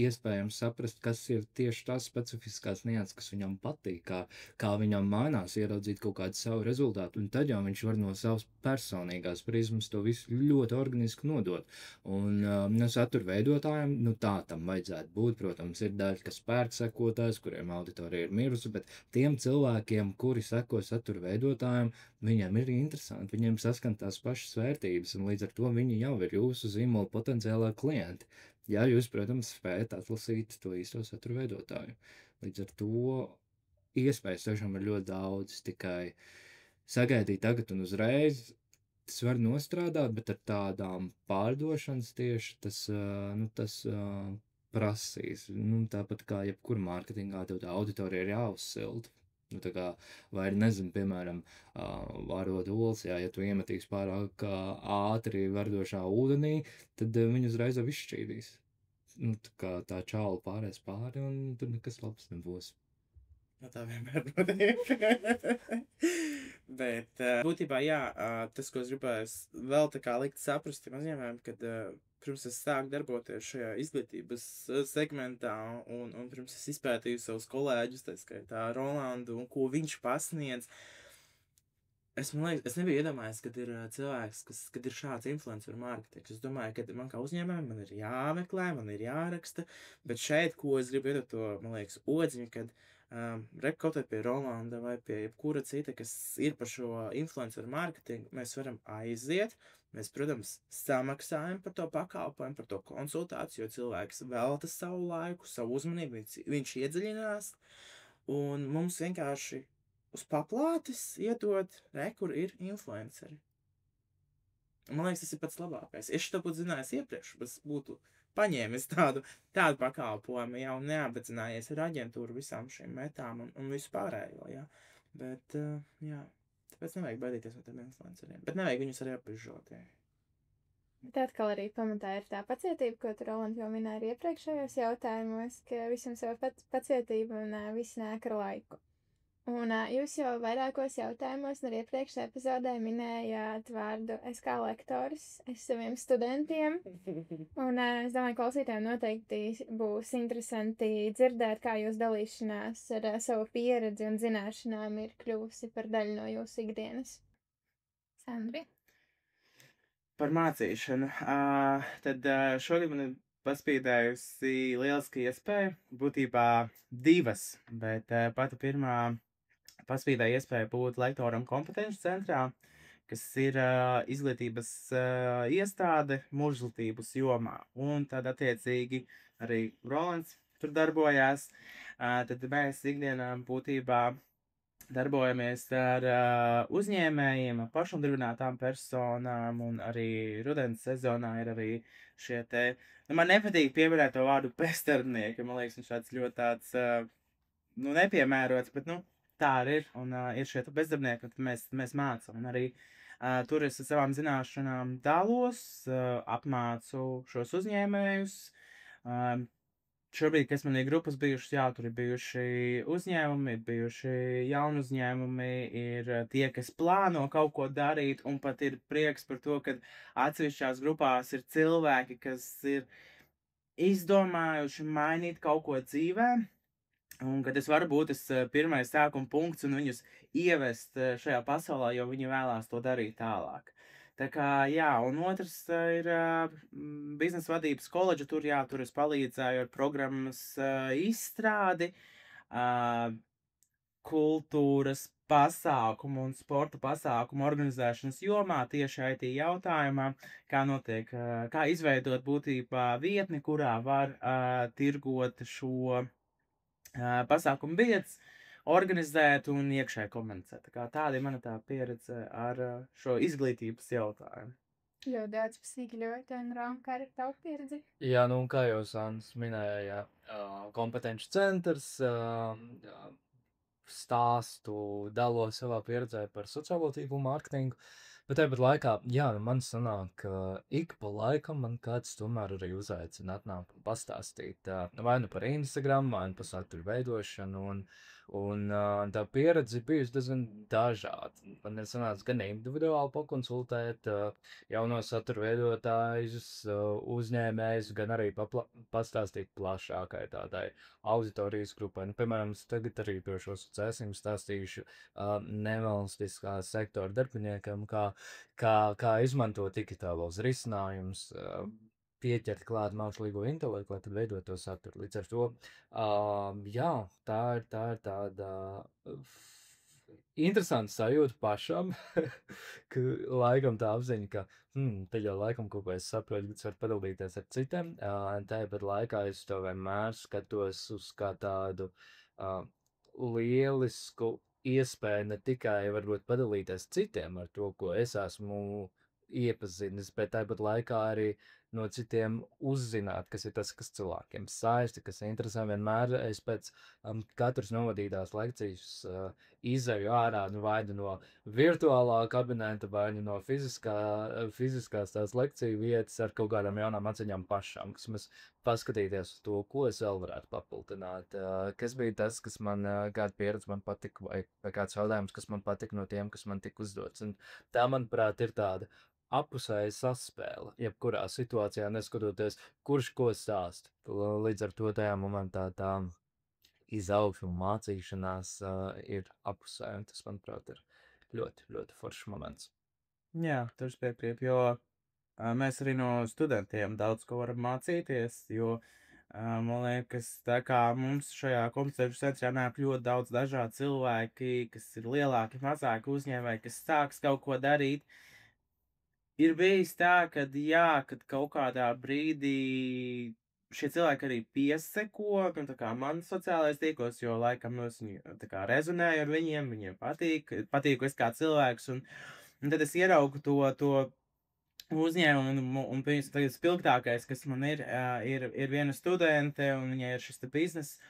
iespējams saprast, kas ir tieši tās specifiskās nianses, kas viņam patīk, kā viņam mainās, ieraudzīt kaut kādu savu rezultātu, un tad jau viņš var no savas personīgās prizmas to visu ļoti organiski nodot. Un satura veidotājiem, tā tam vajadzētu būt, protams, ir daļa, kas pērk sekotājs, kuriem auditorija ir mirusi, bet tiem cilvēkiem, kuri seko satura veidotājiem, viņiem ir interesanti, viņiem saskan tās pašas vērtības, un līdz ar to viņi jau ir jūsu zīmola potenciālā klienti. Ja jūs, protams, spējat atlasīt to īsto satura veidotāju. Līdz ar to iespējas tiešām ir ļoti daudz, tikai sagaidīt tagad un uzreiz, tas var nostrādāt, bet ar tādām pārdošanas tieši tas prasīs. Tāpat kā jebkur mārketingā, tev tā auditorija ir jāuzsilda. Tā kā, vai nezinu, piemēram, varot olas, ja tu iemetīsi pārāk ātri verdošā ūdenī, tad viņu uzreiz jau izšķīdīs. Tā čāla pāries pāri, un tur nekas labs nebūs. Tā vienmēr notiek. Bet būtībā, jā, tas, ko es gribēju vēl tā kā likt saprast tiem uzņēmējiem, kad pirms es sāku darboties šajā izglītības segmentā, un pirms es izpētīju savus kolēģus, tā skaitā Rolandu, un ko viņš pasniedz, es nebiju iedomājies, kad ir cilvēks, kad ir šāds influencer marketings. Es domāju, ka man kā uzņēmējiem man ir jāmeklē, man ir jāraksta, bet šeit, ko es gribu iedot to, man liekas, odziņu, kad kaut vai pie Rolanda vai pie jebkura cita, kas ir par šo influenceru mārketingu, mēs varam aiziet. Mēs, protams, samaksājam par to pakalpojumu, par to konsultāciju, jo cilvēks velta savu laiku, savu uzmanību, viņš iedziļinās, un mums vienkārši uz paplātes iedod, kur ir influenceri. Man liekas, tas ir pats labākais. Es šo būtu zinājis iepriekš, bet būtu paņēmis tādu pakalpojumu, jau neapbedzinājies ar aģentūru visām šīm metām un visu pārējo, jā. Bet, jā, tāpēc nevajag baidīties no tiem influenceriem, bet nevajag viņus arī apbežot, jā. Bet atkal arī pamatā ir tā pacietība, ko tu, Roland, jau minēji iepriekšējos jautājumos, ka visam sava pacietība un viss nāk ar laiku. Un jūs jau vairākos jautājumos un arī iepriekšējā epizodē minējāt vārdu es kā lektors, es saviem studentiem. Un es domāju, klausītājiem noteikti būs interesanti dzirdēt, kā jūs dalīšanās ar savu pieredzi un zināšanām ir kļuvusi par daļu no jūsu ikdienas. Sandri? Par mācīšanu. Tad šodien man ir paspīdējusi lieliski iespēja, būtībā divas, bet pati pirmā paspīdēja iespēja būt lektoram kompetenci centrā, kas ir izglītības iestāde mūžizglītības jomā. Un tad attiecīgi arī Rolands tur darbojās. Tad mēs ikdienā būtībā darbojamies ar uzņēmējiem, pašumdarbinātām personām, un arī rudens sezonā ir arī šie te, man nepatīk pieminēt to vārdu bezdarbnieki, man liekas, viņš tāds ļoti tāds, nepiemērots, bet, tā arī ir, un ir šie bezdarbnieki, un mēs mācam, un arī tur es ar savām zināšanām dalos, apmācu šos uzņēmējus. Šobrīd, kas man ir grupas bijušas, jā, tur ir bijuši uzņēmumi, ir bijuši jauni uzņēmumi, ir tie, kas plāno kaut ko darīt, un pat ir prieks par to, ka atsevišķās grupās ir cilvēki, kas ir izdomājuši mainīt kaut ko dzīvē, un kad es varu būt tas pirmais sākuma punkts un viņus ievest šajā pasaulē, jo viņi vēlās to darīt tālāk. Tā kā, jā, un otrs ir biznesa vadības koledža, tur es palīdzēju ar programmas izstrādi, kultūras pasākumu un sporta pasākumu organizēšanas jomā tieši IT jautājumā, kā izveidot būtībā vietni, kurā var tirgot šo pasākumu biedrs, organizēt un iekšēji komunicēt. Tāda ir mana pieredze ar šo izglītības jautājumu. Ļoti daudz pasīkļot, un Rom, kā ir tavu pieredzi? Jā, kā jau Sandrs minēja, kompetenci centrs, stāstu, dalos savā pieredzē par sociālo tīklu mārketingu, bet tāpat laikā, jā, man sanāk, ka ik pa laikam man kāds tomēr arī uzaicina atnāk un pastāstīt vai nu par Instagram, vai nu par satura veidošanu, Un tā pieredze bijusi diezgan dažāda. Man ir sanācis gan individuāli pakonsultēt jauno satura veidotājus, uzņēmējus, gan arī pastāstīt plašākai tādai auditorijas grupai. Nu, piemēram, es tagad arī došos uz cēsim stāstīšu nevalstiskā sektora darbiniekam, kā izmantot digitālos risinājumus, pieķert klāt mākslīgo intelektu, lai tad veidot to saturu. Līdz ar to, jā, tā ir tāda interesanta sajūta pašam, ka laikam tā apziņa, ka te jau laikam kaut ko es saprotu, bet var padalīties ar citiem. Tāpat laikā es to vienmēr skatos uz kā tādu lielisku iespēju ne tikai varbūt padalīties citiem ar to, ko es esmu iepazinis, bet tāpat laikā arī no citiem uzzināt, kas ir tas, kas cilvēkiem saista, kas interesē. Vienmēr es pēc katras novadītās lekcijas izēju ārā vai no virtuālā kabineta, vai no fiziskās tās lekciju vietas ar kaut kādām jaunām atziņām pašām, kas mēs paskatīties uz to, ko es vēl varētu papildināt, kas bija tas, kas man, kāda pieredze man patika, vai kāds jautājums, kas man patika no tiem, kas man tika uzdots. Un tā, manuprāt, ir tāda apusēja saspēle, jebkurā situācijā, neskatoties, kurš ko stāst. Līdz ar to tajā momentā tā izaugsme un mācīšanās ir apusēja, un tas, manuprāt, ir ļoti, ļoti foršs moments. Jā, tas piekrīt, jo mēs arī no studentiem daudz ko varam mācīties, jo man liekas, tā kā mums šajā kompetenci centrā nāk ļoti daudz dažādu cilvēki, kas ir lielāki, mazāki uzņēmēji, kas sāks kaut ko darīt. Ir bijis tā, kad kaut kādā brīdī šie cilvēki arī pieseko, nu, tā kā man sociālais tīklos, jo laikam es tā kā rezonēju ar viņiem patīku es kā cilvēks, un tad es ieraugu to uzņēmumu, un tagad spilgtākais, kas man ir viena studente, un viņai ir šis te bizness.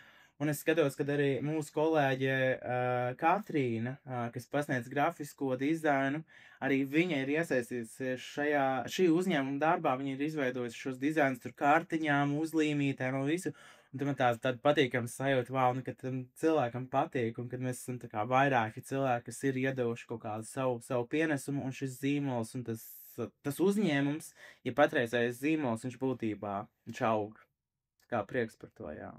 Un es skatos, ka arī mūsu kolēģe Katrīna, kas pasniedz grafisko dizainu, arī viņa ir iesaistījusies šī uzņēmuma darbā. Viņa ir izveidojusi šos dizainus tur kārtiņām, uzlīmītēm un visu. Un tad man tāda patīkama sajūta, wow, ka tam cilvēkam patīk, un kad mēs esam tā kā vairāki cilvēki, kas ir iedevuši kaut kādu savu pienesumu, un šis zīmols un tas uzņēmums, ja patreizējais zīmols, viņš būtībā aug. Kā prieks par to, jā.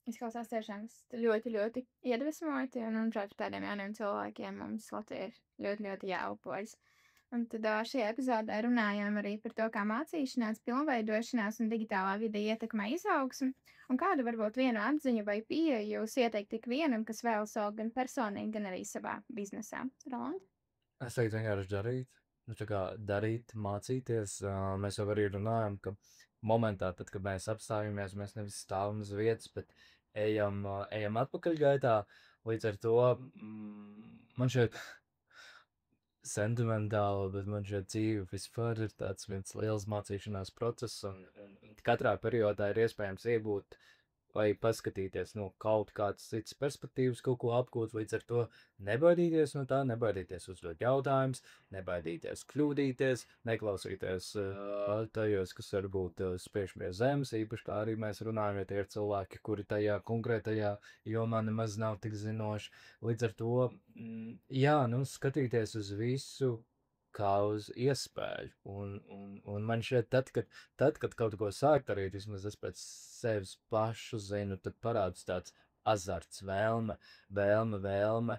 Izklausās tiešām ļoti, ļoti iedvesmoti, un par tādiem jauniem cilvēkiem mums Latvijā ir ļoti, ļoti jāupojas. Un tad šajā epizodē runājām arī par to, kā mācīšanās, pilnveidošanās un digitālā vide ietekmē izaugsmi, un kādu varbūt vienu atziņu vai pieeju jūs ieteikt tik vienam, kas vēlas augt gan personīgi, gan arī savā biznesā. Roland? Es teiktu vienkārši darīt. Nu, tā kā darīt, mācīties. Mēs jau arī runājam, ka momentā, tad, kad mēs apstājamies, mēs nevis stāvam uz vietas, bet ejam atpakaļgaitā. Līdz ar to man šeit sentimentāli, bet man šeit dzīve vispār ir tāds viens liels mācīšanās process, un katrā periodā ir iespējams iegūt vai paskatīties no kaut kādas citas perspektīvas, kaut ko apgūt. Līdz ar to nebaidīties no tā, nebaidīties uzdot jautājumus, nebaidīties kļūdīties, neklausīties tajos, kas varbūt spiež pie zemes, īpaši kā arī mēs runājam, ja tie ir cilvēki, kuri tajā konkrētajā jomā nemaz nav tik zinoši. Līdz ar to, jā, nu, skatīties uz visu kā uz iespēju. Un man šķiet, tad, kad kaut ko sāk darīt, vismaz es pēc sevis pašu zinu, tad parādās tāds azarts, vēlme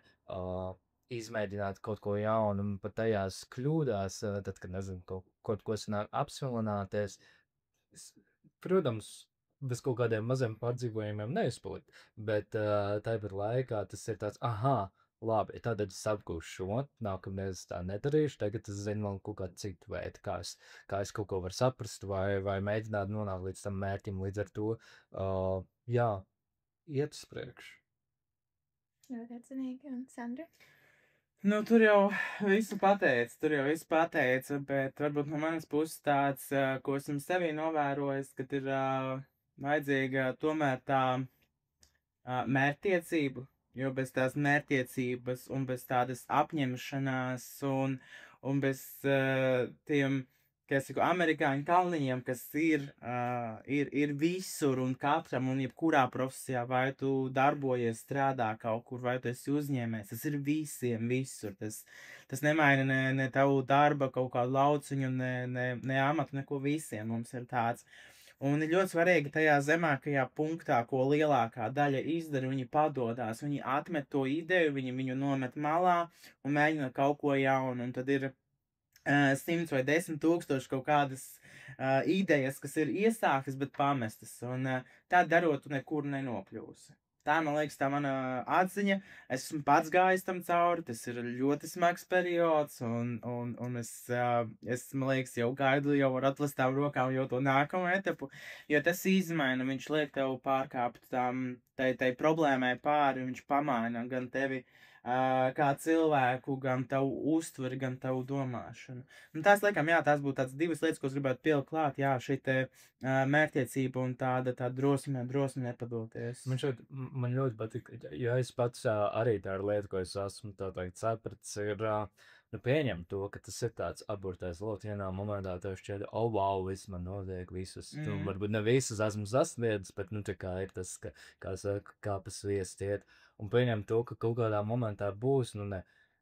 izmēģināt kaut ko jaunu, un pat tajās kļūdās, tad, kad, nezinu, kaut ko sanāk apsvilināties, protams, bez kaut kādiem maziem pārdzīvojumiem neizpalikt, bet tāpat laikā tas ir tāds, labi, tad es apgūšu šo, nākamreiz tā nedarīšu, tagad es zinu vēl kaut kādu citu veidu, kā es kaut ko varu saprast, vai mēģināt nonākt līdz tam mērķim. Līdz ar to, jā, iet uz priekšu. Ļoti atzinīgi, un Sandra? Nu, tur jau visu pateica, bet varbūt no manas puses tāds, ko esmu sevī novērojis, kad ir vajadzīga tomēr tā mērķtiecība. Jo bez tās mērķtiecības un bez tādas apņemšanās un bez tiem kā es saku, amerikāņu kalniņiem, kas ir visur un katram un jebkurā profesijā, vai tu darbojies, strādā kaut kur, vai tu esi uzņēmējs, tas ir visiem visur. Tas nemaina ne tavu darba kaut kādu lauciņu, ne amatu, neko visiem mums ir tāds. Un ir ļoti svarīgi tajā zemākajā punktā, ko lielākā daļa izdara, viņi padodās, viņi atmet to ideju, viņi viņu nomet malā un mēģina kaut ko jaunu, un tad ir 100 vai 10 tūkstoši kaut kādas idejas, kas ir iesāktas, bet pamestas, un tā darot, tu nekur nenokļūsi. Tā, man liekas, tā mana atziņa. Es esmu pats gājis tam cauri, tas ir ļoti smags periods, un es, man liekas, jau gaidu, jau var atlastām rokām jau to nākamo etapu, jo tas izmaina, viņš liek tev pārkāpt tai problēmai pāri, viņš pamaina gan tevi kā cilvēku, gan tavu uztveri, gan tavu domāšanu. Un tās, laikam, jā, tās būtu tādas divas lietas, ko es gribētu pielikt klāt, jā, šī te mērķtiecība un tāda drosme nepadoties. Man ļoti patīk, jo es pats arī tā ir lieta, ko es esmu tā teikt sapratis, ir pieņemt to, ka tas ir tāds aburtais loks, vienā momentā tev šķiet, oh, wow, viss man notiek, visus, tu varbūt ne visas esmu sasniedzis, bet, tā kā ir tas, kā saka, kā pa sviestu iet. Un pieņemt to, ka kaut kādā momentā būs,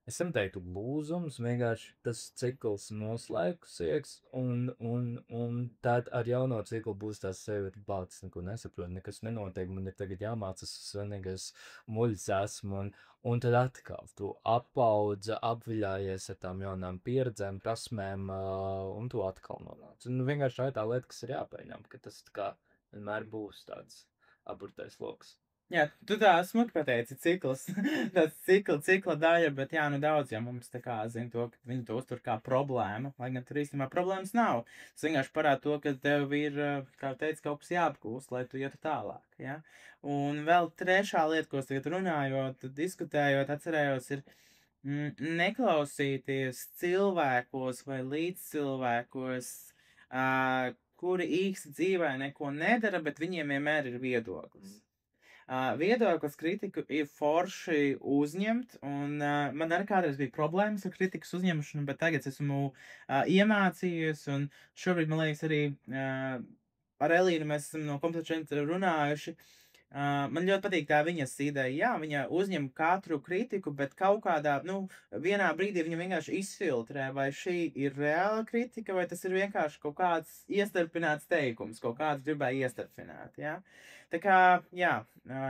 es teiktu, lūzums, vienkārši tas cikls noslēgsies, un tad ar jauno ciklu būs tās sevi, bācis, neko nesaprot, nekas nenotiek, man ir tagad jāmācas, vienīgais muļs esmu, un tad atkal tu apaudza, apviļājies ar tām jaunām pieredzēm, prasmēm, un tu atkal nonāc. Un vienkārši tā ir tā lieta, kas ir jāpieņem, ka tas tā kā vienmēr būs tāds aburtais loks. Jā, tu tā smuki pateici, cikls, tāds cikla daļa, bet jā, daudz jau mums tā kā zina to, ka viņi to uztur kā problēmu, lai gan tur īstenībā problēmas nav. Tas vienkārši parāda to, ka tev ir, kā teici, kaut kas jāapgūst, lai tu ietu tālāk, jā. Un vēl trešā lieta, ko es tagad runājot, diskutējot, atcerējos, ir neklausīties cilvēkos vai līdzcilvēkos, kuri īsti dzīvē neko nedara, bet viņiem vienmēr ir viedoklis. Viedoklis kritiku ir forši uzņemt, un man arī kādreiz bija problēmas ar kritikas uzņemšanu, bet tagad esmu iemācījies, un šobrīd, man liekas, arī ar Elīnu mēs esam no Kompetenci runājuši. Man ļoti patīk tā viņas ideja. Jā, viņa uzņem katru kritiku, bet kaut kādā, vienā brīdī viņa vienkārši izfiltrē, vai šī ir reāla kritika, vai tas ir vienkārši kaut kāds iestarpināts teikums, kaut kāds gribēja iestarpināt, jā. Tā kā, jā,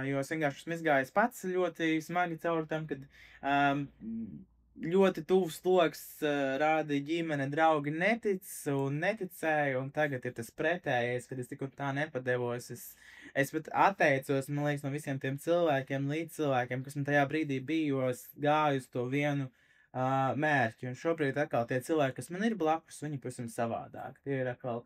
jo es vienkārši esmu izgājis pats ļoti smagi cauri tam, kad ļoti tuvs loks rāda ģimene, draugi neticēja, un tagad ir tas pretējais, kad es tik un tā nepadevos. Es pat atteicos, man liekas, no visiem tiem cilvēkiem, līdz cilvēkiem, kas man tajā brīdī bija, jo es gāju uz to vienu mērķi. Un šobrīd atkal tie cilvēki, kas man ir blakus, viņi pavisam savādāk. Tie ir atkal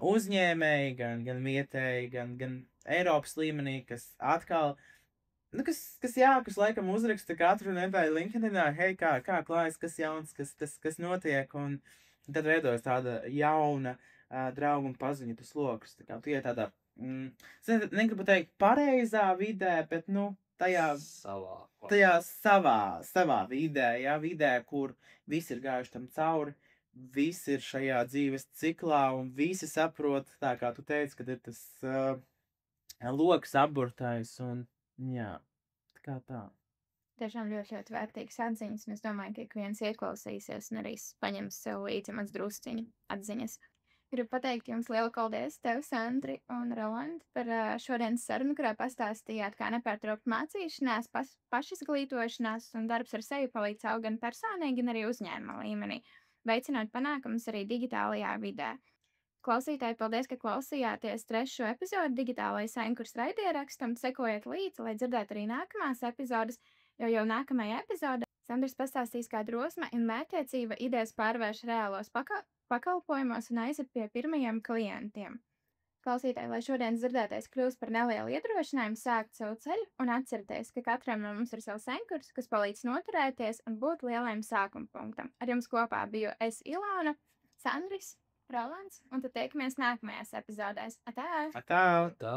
uzņēmēji, gan vietēji, gan Eiropas līmenī, kas atkal, kas laikam uzraksta katru nedēļu LinkedInā, hei, kā klājas, kas jauns, kas notiek, un tad veidojas tāda jauna draugu un paziņu tas lokus. Tā kā tie tādā, negribu teikt pareizā vidē, bet, tajā savā vidē, jā, vidē, kur visi ir gājuši tam cauri, visi ir šajā dzīves ciklā, un visi saprot, tā kā tu teici, kad ir tas loks aburtais, un jā, kā tā. Tiešām ļoti, ļoti vērtīgas atziņas, un es domāju, ka ik viens ieklausīsies un arī paņems sev līdzi maz drusciņu atziņas. Gribu pateikt jums lielu paldies tev, Sandri un Roland, par šodienas sarunu, kurā pastāstījāt, kā nepārtraukt mācīšanās, pašizglītošanās un darbs ar sevi palīdz augt gan personīgi, gan arī uzņēmuma līmenī, veicinot panākumus arī digitālajā vidē. Klausītāji, paldies, ka klausījāties 3. epizodi digitālais Ankurs raidierakstam, sekojiet līdzi, lai dzirdētu arī nākamās epizodes, jo jau nākamajā epizodē Sandrs pastāstīs, kā drosme un mērķtiecība idejas pārvērš reālos pakalpojumos un aizved pie pirmajiem klientiem. Klausītāji, lai šodien dzirdētais kļūst par nelielu iedrošinājumu sākt savu ceļu un atcerieties, ka katram no mums ir savs ankurs, kas palīdz noturēties un būt lielajam sākuma punktam. Ar jums kopā biju es, Ilona, Sandris, Rolands, un tad tiekamies nākamajās epizodēs. Atā! Atā! Tā!